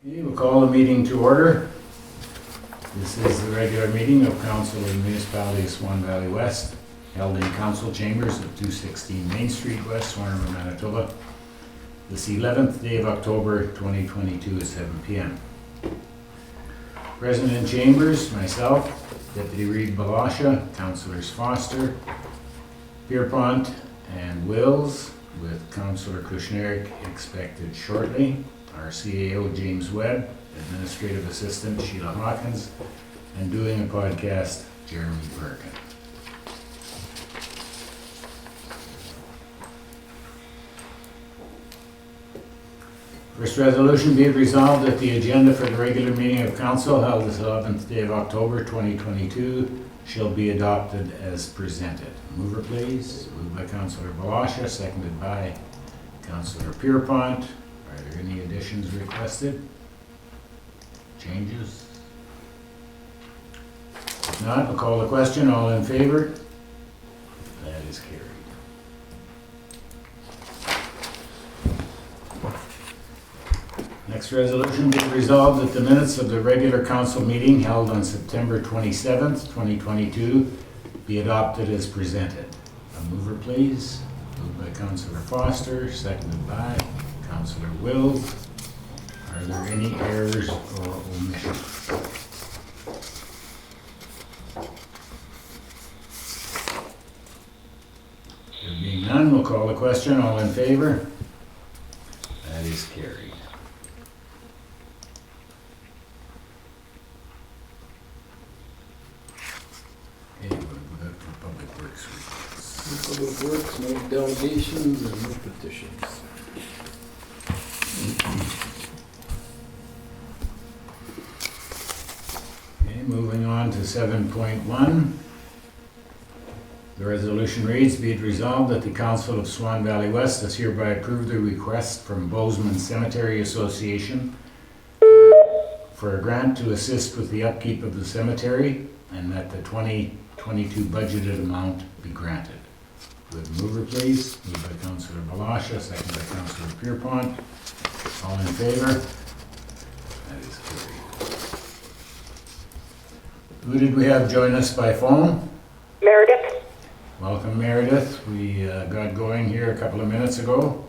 Okay, we'll call the meeting to order. This is the regular meeting of Council of the Municipality of Swan Valley West, held in Council Chambers of 216 Main Street West, Swan River, Manitoba. This 11th day of October 2022 at 7 p.m. Present in Chambers, myself, Deputy Reeve Blosha, Councillors Foster, Pierrepont, and Wills, with Councillor Kushniryk expected shortly. Our CAO James Webb, Administrative Assistant Sheila Hawkins, and doing a podcast, Jeremy Perkin. First resolution, be it resolved that the agenda for the regular meeting of council held this 11th day of October 2022 shall be adopted as presented. Mover please. Moved by Councillor Blosha, seconded by Councillor Pierrepont. Are there any additions requested? Changes? If not, we'll call the question. All in favor? That is carried. Next resolution, be resolved that the minutes of the regular council meeting held on September 27th, 2022 be adopted as presented. A mover please. Moved by Councillor Foster, seconded by Councillor Wills. Are there any errors or omissions? There being none, we'll call the question. All in favor? That is carried. Okay, what have we got for Public Works reports? Public Works, no delegations and no petitions. Okay, moving on to 7.1. The resolution reads, be it resolved that the Council of Swan Valley West does hereby approve the request from Bowsman Cemetery Association for a grant to assist with the upkeep of the cemetery, and that the 2022 budgeted amount be granted. Would mover please. Moved by Councillor Blosha, second by Councillor Pierrepont. All in favor? That is carried. Who did we have join us by phone? Meredith. Welcome, Meredith. We got going here a couple of minutes ago.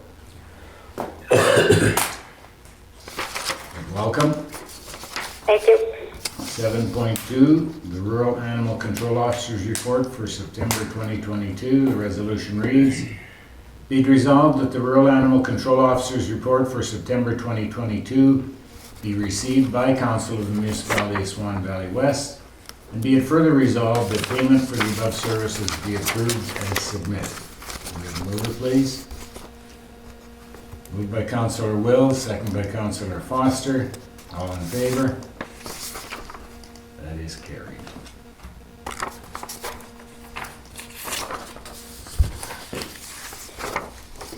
Welcome. Thank you. 7.2, the Rural Animal Control Officer's Report for September 2022. The resolution reads, be it resolved that the Rural Animal Control Officer's Report for September 2022 be received by Council of the Municipality of Swan Valley West, and be it further resolved that payment for the above services be approved as submitted. We have a mover, please. Moved by Councillor Wills, second by Councillor Foster. All in favor? That is carried.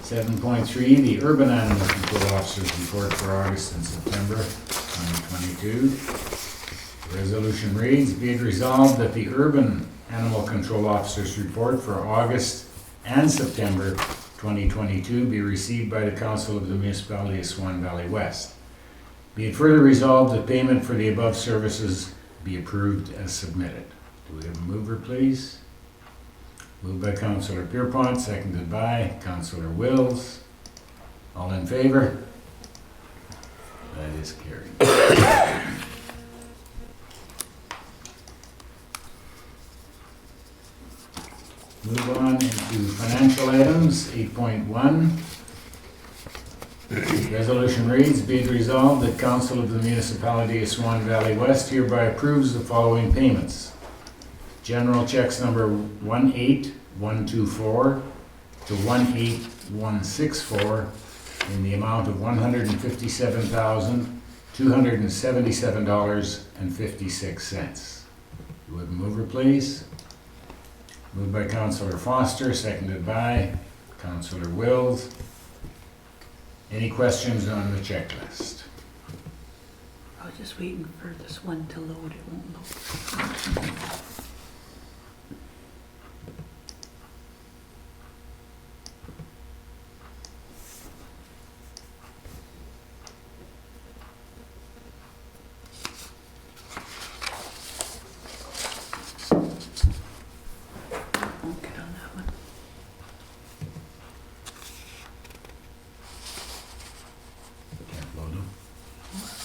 Seven point three, the Urban Animal Control Officer's Report for August and September 2022. The resolution reads, be it resolved that the Urban Animal Control Officer's Report for August and September 2022 be received by the Council of the Municipality of Swan Valley West. Be it further resolved that payment for the above services be approved as submitted. Do we have a mover, please? Moved by Councillor Pierrepont, seconded by Councillor Wills. All in favor? That is carried. Move on into financial items, 8.1. Resolution reads, be it resolved that Council of the Municipality of Swan Valley West hereby approves the following payments. General Cheques number 18124 to 18164 in the amount of $157,277.56. Would a mover please? Moved by Councillor Foster, seconded by Councillor Wills. Any questions on the checklist? I was just waiting for this one to load. It won't load.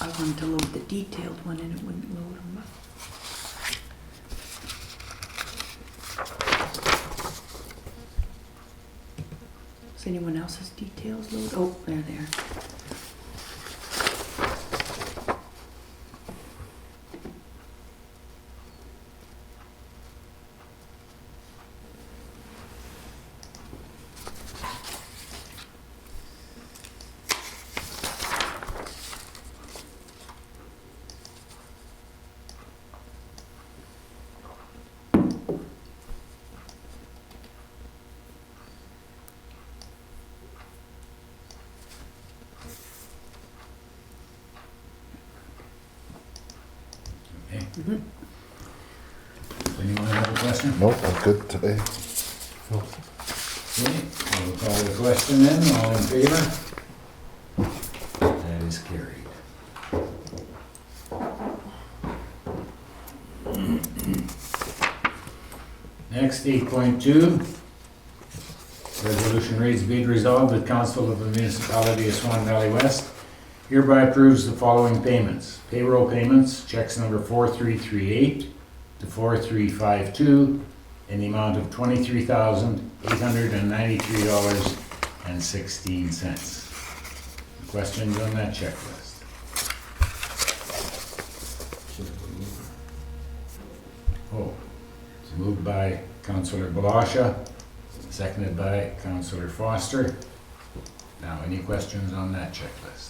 I wanted to load the detailed one and it wouldn't load them. Is anyone else's details load? Oh, there they are. Okay. Mhm. Does anyone have a question? Nope, I'm good today. Okay, we'll call the question then. All in favor? That is carried. Next, 8.2. Resolution reads, be it resolved that Council of the Municipality of Swan Valley West hereby approves the following payments. Payroll payments, checks number 4338 to 4352 in the amount of $23,893.16. Questions on that checklist? Oh, it's moved by Councillor Blosha, seconded by Councillor Foster. Now, any questions on that checklist?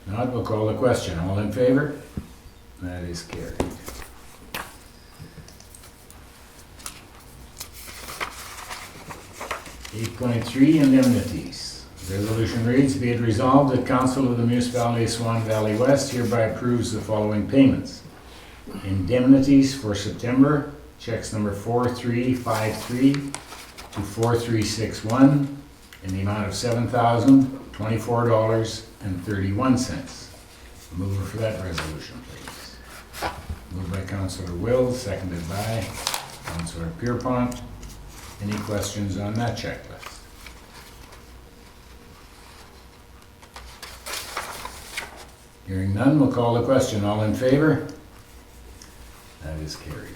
Not, we'll call the question. All in favor? That is carried. Eight point three, indemnities. Resolution reads, be it resolved that Council of the Municipality of Swan Valley West hereby approves the following payments. Indemnities for September, checks number 4353 to 4361 in the amount of $7,024.31. Mover for that resolution, please. Moved by Councillor Will, seconded by Councillor Pierrepont. Any questions on that checklist? Hearing none, we'll call the question. All in favor? That is carried.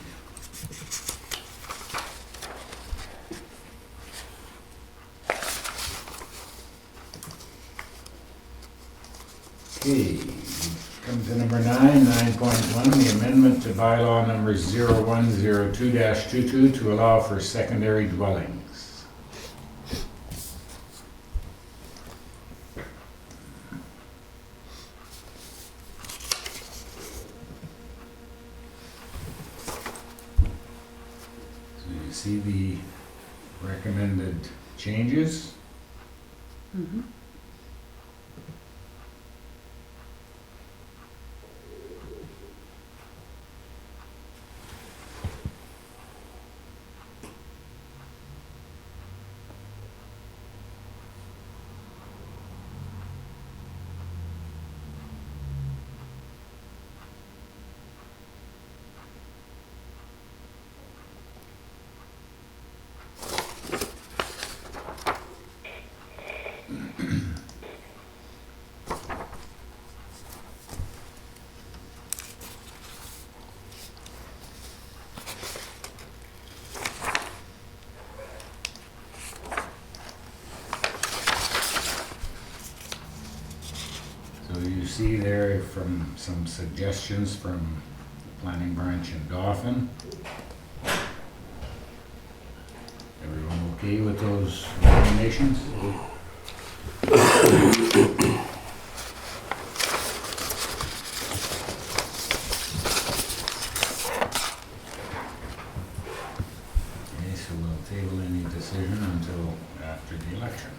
Okay, come to number 9.1, the amendment to bylaw number 0102-22 to allow for secondary dwellings. So you see the recommended changes. Mhm. So you see there from some suggestions from the planning branch in Dauphin. Everyone okay with those recommendations? Okay, so we'll table any decision until after the election.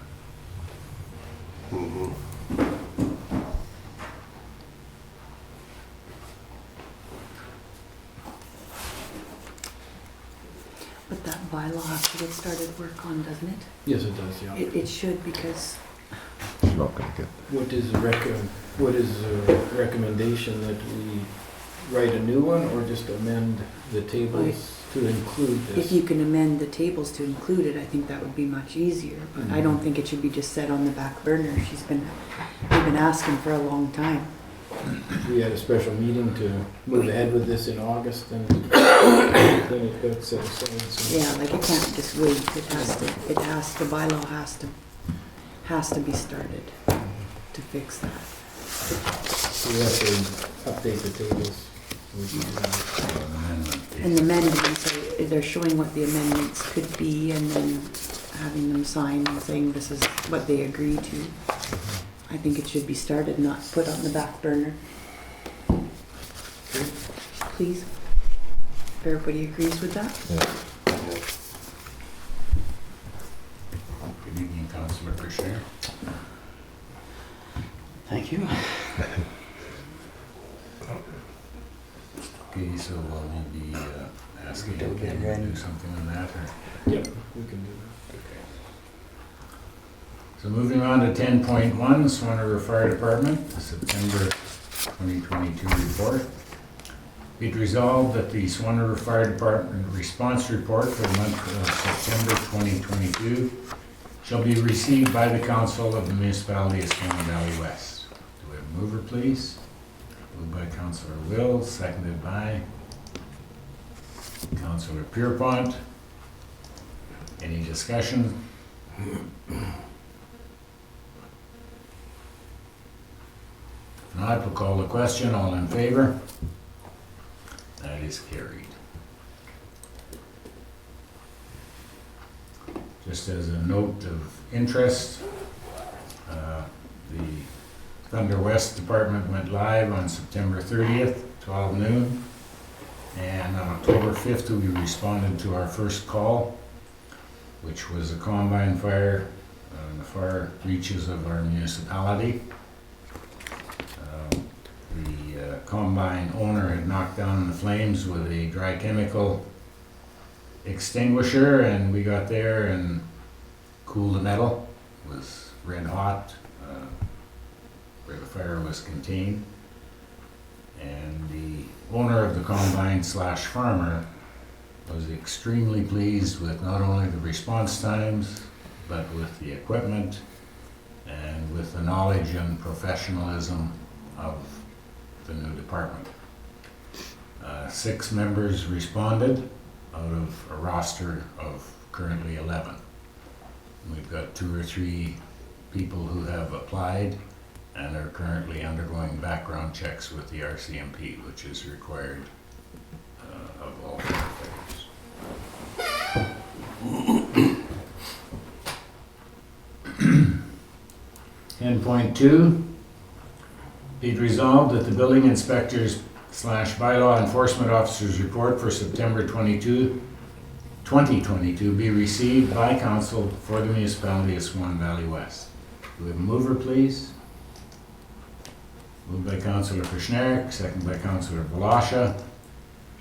But that bylaw has to get started work on, doesn't it? Yes, it does, yeah. It should, because It's not gonna get, What is the recommendation that we write a new one or just amend the tables To include If this. you can amend the tables to include it, I think that would be much easier. But I don't think it should be just set on the back burner. We've been asking for a long time. We had a special meeting to move ahead with this in August and then it got set aside. So Yeah, like it can't just wait. The bylaw has to be started to fix that. we have to update the tables. We do that. And the amendments, they're showing what the amendments could be and then having them sign and saying this is what they agree to. I think it should be started, not put on the back burner. Please? If everybody agrees with that? Yeah. Good evening, Councillor Kushniryk. Thank you. Okay, so will you be asking Ken to do something on that, or? Yep, we can do that. Okay. So moving on to 10.1, Swan River Fire Department, September 2022 report. Be it resolved that the Swan River Fire Department response report for the month of September 2022 shall be received by the Council of the Municipality of Swan Valley West. Do we have a mover, please? Moved by Councillor Will, seconded by Councillor Pierrepont. Any discussion? If not, we'll call the question. All in favor? That is carried. Just as a note of interest, the Thunder West Department went live on September 30th, 12 noon. And on October 5th, we responded to our first call, which was a combine fire on the far reaches of our municipality. The combine owner had knocked down the flames with a dry chemical extinguisher, and we got there and cooled the metal. It was red hot where the fire was contained. And the owner of the combine slash farmer was extremely pleased with not only the response times, but with the equipment and with the knowledge and professionalism of the new department. 6 members responded out of a roster of currently 11. We've got 2 or 3 people who have applied and are currently undergoing background checks with the RCMP, which is required of all firefighters. 10.2, be it resolved that the building inspectors slash bylaw enforcement officers report for September 2022 be received by council for the municipality of Swan Valley West. Do we have a mover, please? Moved by Councillor Kushniryk, second by Councillor Blosha.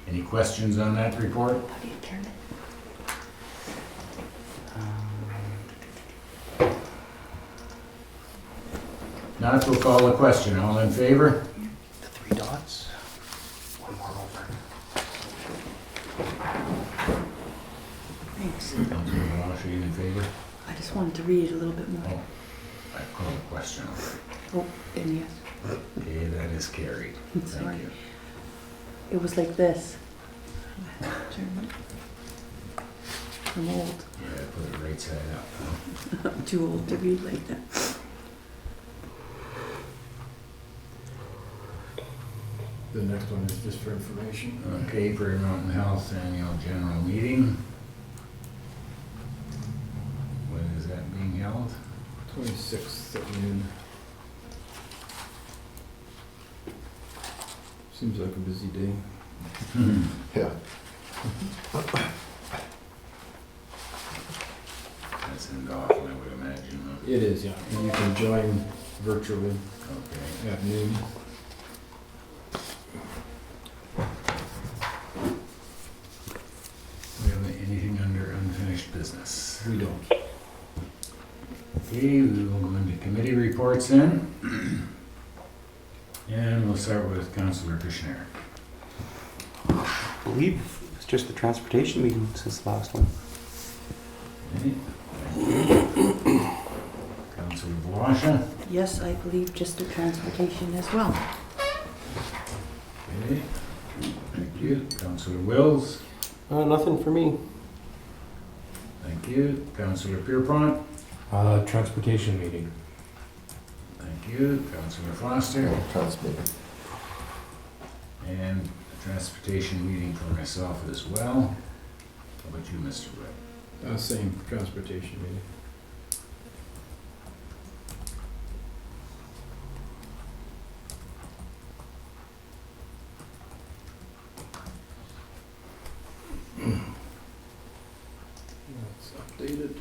Any questions on that report? How do you turn it? Not, we'll call the question. All in favor? The 3 dots. One more over. Thanks. Councillor Blosha, you in favor? I just wanted to read it a little bit more. Oh, I called the question already. Oh, and yes. Okay, that is carried. Thank Sorry. you. It was like this. Turn it. I'm old. Yeah, put it right side up. I'm too old to read like that. The next one is just for information. Okay, Prairie Mountain Health Annual General Meeting. When is that being held? 26th at noon. Seems like a busy day. Yeah. That's in Dauphin, I would imagine. It is, yeah. And you can join virtually Okay. at noon. We have anything under unfinished business? We don't. Okay, we will go into committee reports then. And we'll start with Councillor Kushniryk. I believe, Mr. Just the transportation meeting since the last one. Okay. Councillor Blosha. Yes, I believe just the transportation as well. Okay. Thank you. Councillor Wills. Nothing for me. Thank you. Councillor Pierrepont. Transportation meeting. Thank you. Councillor Foster. Transmitting. And a transportation meeting for myself as well. How about you, Mr. Webb? Same transportation meeting. That's updated.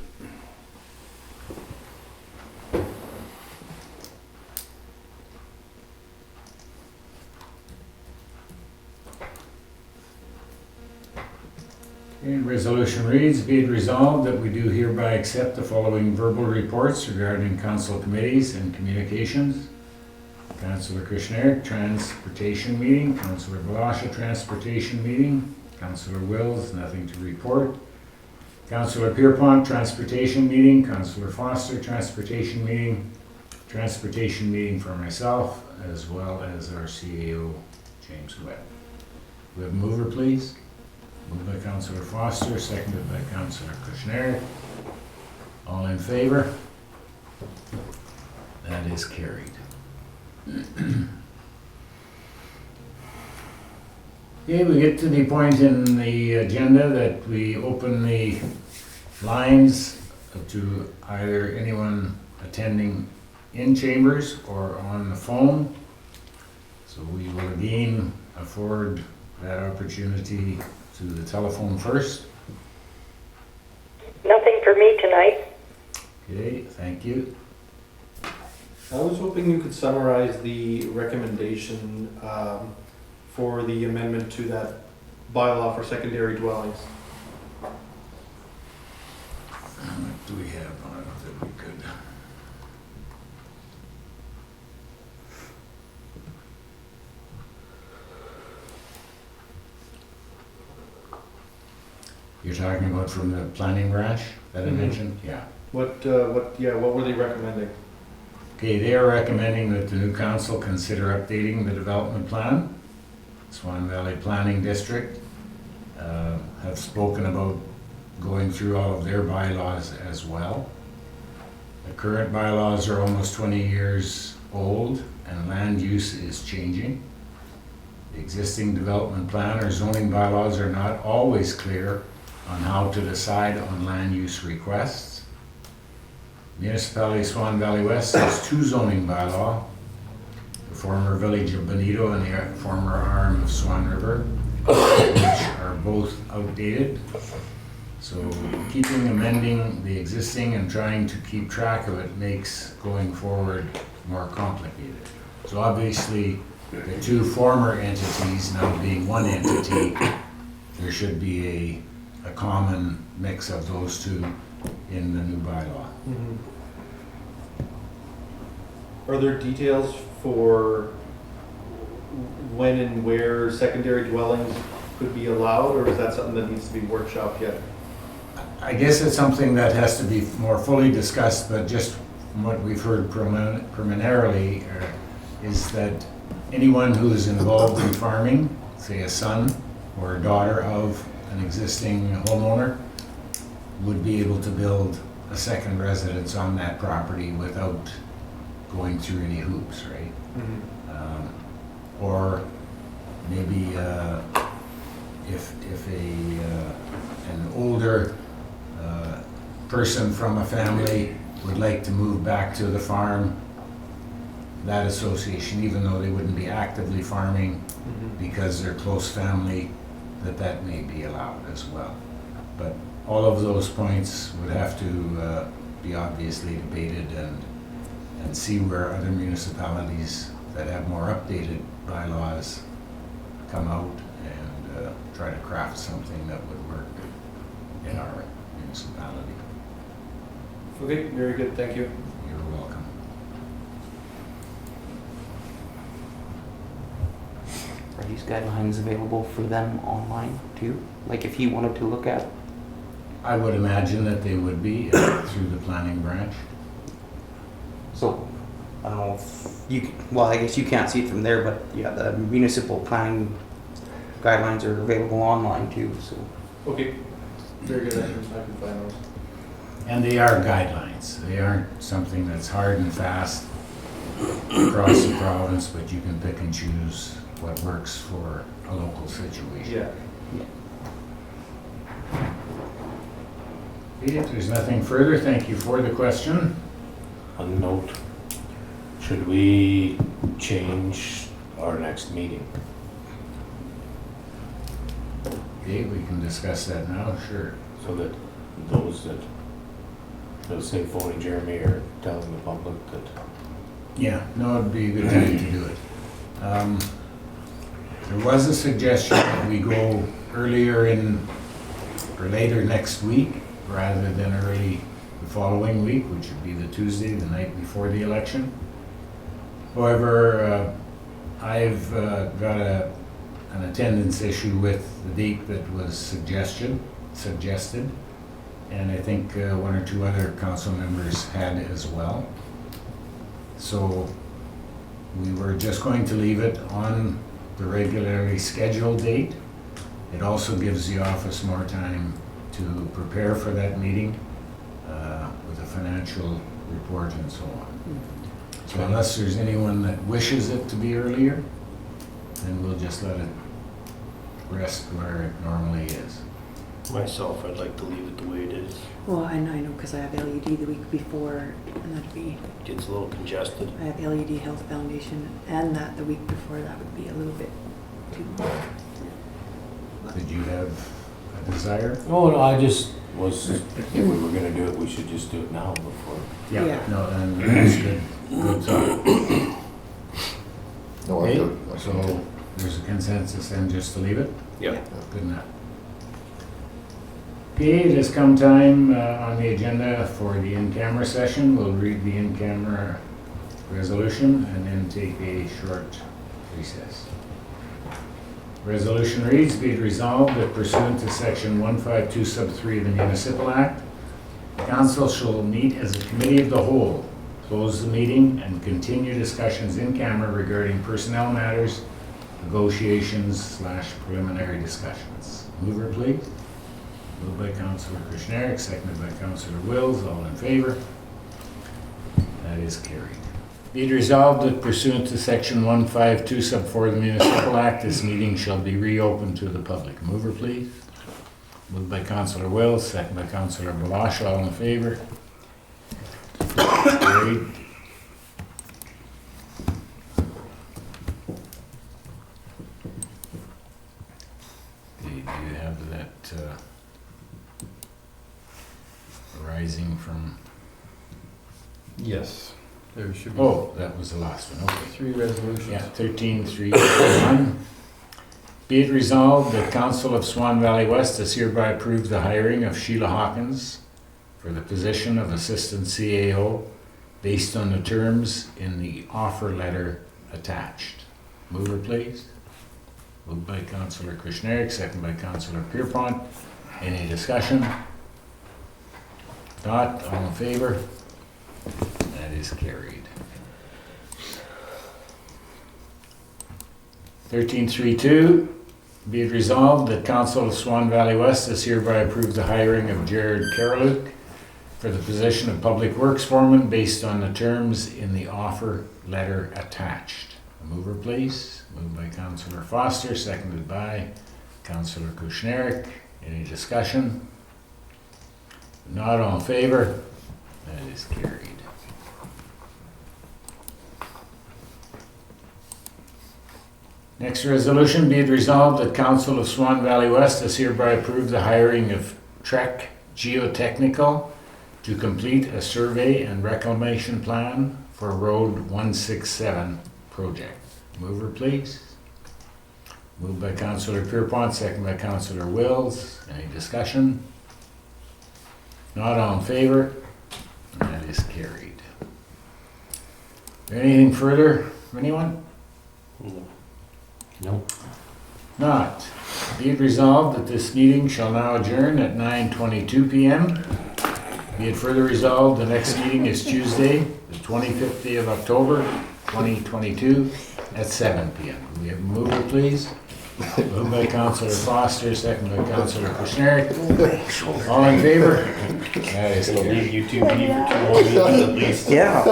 And resolution reads, be it resolved that we do hereby accept the following verbal reports regarding council committees and communications. Councillor Kushniryk, transportation meeting. Councillor Blosha, transportation meeting. Councillor Wills, nothing to report. Councillor Pierrepont, transportation meeting. Councillor Foster, transportation meeting. Transportation meeting for myself, as well as our CAO, James Webb. We have a mover, please. Moved by Councillor Foster, seconded by Councillor Kushniryk. All in favor? That is carried. Okay, we get to the point in the agenda that we open the lines to either anyone attending in chambers or on the phone. So we will again afford that opportunity to the telephone first. Nothing for me tonight. Okay, thank you. I was hoping you could summarize the recommendation for the amendment to that bylaw for secondary dwellings. What do we have on it that we could? You're talking about from the planning branch that I mentioned? Yeah. What were they recommending? Okay, they are recommending that the new council consider updating the development plan. Swan Valley Planning District have spoken about going through all of their bylaws as well. The current bylaws are almost 20 years old and land use is changing. The existing development plan or zoning bylaws are not always clear on how to decide on land use requests. Municipality of Swan Valley West has two zoning bylaw, the former village of Bonito and the former arm of Swan River, which are both outdated. So keeping amending the existing and trying to keep track of it makes going forward more complicated. So obviously, the two former entities now being one entity, there should be a common mix of those two in the new bylaw. Mm-hmm. Are there details for when and where secondary dwellings could be allowed, or is that something that needs to be workshopped yet? I guess it's something that has to be more fully discussed, but just from what we've heard preliminarily is that anyone who is involved in farming, say a son or a daughter of an existing homeowner, would be able to build a second residence on that property without going through any hoops, right? Mm-hmm. Or maybe if an older person from a family would like to move back to the farm, that association, even though they wouldn't be actively farming because they're close family, that may be allowed as well. But all of those points would have to be obviously debated and see where other municipalities that have more updated bylaws come out and try to craft something that would work in our municipality. Okay, very good, thank you. You're welcome. Are these guidelines available for them online too? Like if he wanted to look at? I would imagine that they would be through the planning branch. So, I don't know if you, well, I guess you can't see it from there, but yeah, the municipal planning guidelines are available online too, so. Okay, very good, I can find those. And they are guidelines. They aren't something that's hard and fast across the province, but you can pick and choose what works for a local situation. Yeah. Okay, if there's nothing further, thank you for the question. A note, should we change our next meeting? Okay, we can discuss that now, sure. So that those that, let's say phoning Jeremy or telling the public that, Yeah, no, it'd be a good time to do it. There was a suggestion that we go earlier in, or later next week, rather than early the following week, which would be the Tuesday, the night before the election. However, I've got an attendance issue with the date that was suggested, and I think one or two other council members had as well. So we were just going to leave it on the regularly scheduled date. It also gives the office more time to prepare for that meeting with a financial report and so on. So unless there's anyone that wishes it to be earlier, then we'll just let it rest where it normally is. Myself, I'd like to leave it the way it is. Well, and I know because I have LED the week before, and that'd be, Gets a little congested. I have LED Health Foundation, and that the week before, that would be a little bit too. Did you have a desire? oh, no, I just was, if we were gonna do it, we should just do it now before. Yeah. No, and that's good, good thought. No, I Okay, do. so there's a consensus then just to leave it? Yep. Good enough. Okay, it has come time on the agenda for the in-camera session. We'll read the in-camera resolution and then take a short recess. Resolution reads, be it resolved that pursuant to section 152 sub 3 of the Municipal Act, council shall meet as a committee of the whole, close the meeting, and continue discussions in camera regarding personnel matters, negotiations / preliminary discussions. Mover, please. Moved by Councillor Kushniryk, seconded by Councillor Wills. All in favor? That is carried. Be it resolved that pursuant to section 152 sub 4 of the Municipal Act, this meeting shall be reopened to the public. Mover, please. Moved by Councillor Wills, seconded by Councillor Blosha. All in favor? Carried. Do you have that arising from? Yes, there should be Oh, that was the last one, okay. 3 resolutions. Yeah, 13-3-1. Be it resolved that Council of Swan Valley West has hereby approved the hiring of Sheila Hawkins for the position of Assistant CAO based on the terms in the offer letter attached. Mover, please. Moved by Councillor Kushniryk, second by Councillor Pierrepont. Any discussion? Not, all in favor? That is carried. 13-3-2, be it resolved that Council of Swan Valley West has hereby approved the hiring of Jared Carrolluk for the position of Public Works Foreman based on the terms in the offer letter attached. A mover, please. Moved by Councillor Foster, seconded by Councillor Kushniryk. Any discussion? Not, all in favor? That is carried. Next resolution, be it resolved that Council of Swan Valley West has hereby approved the hiring of Trek Geotechnical to complete a survey and reclamation plan for Road 167 project. Mover, please. Moved by Councillor Pierrepont, second by Councillor Wills. Any discussion? Not, all in favor? That is carried. Anything further from anyone? No. Not. Be it resolved that this meeting shall now adjourn at 9:22 PM. Be it further resolved, the next meeting is Tuesday, the 25th day of October, 2022, at 7 PM. Can we have a mover, please? Moved by Councillor Foster, second by Councillor Kushniryk. All in favor? That is Gonna carried. leave you two be for 2 more meetings at least. Yeah.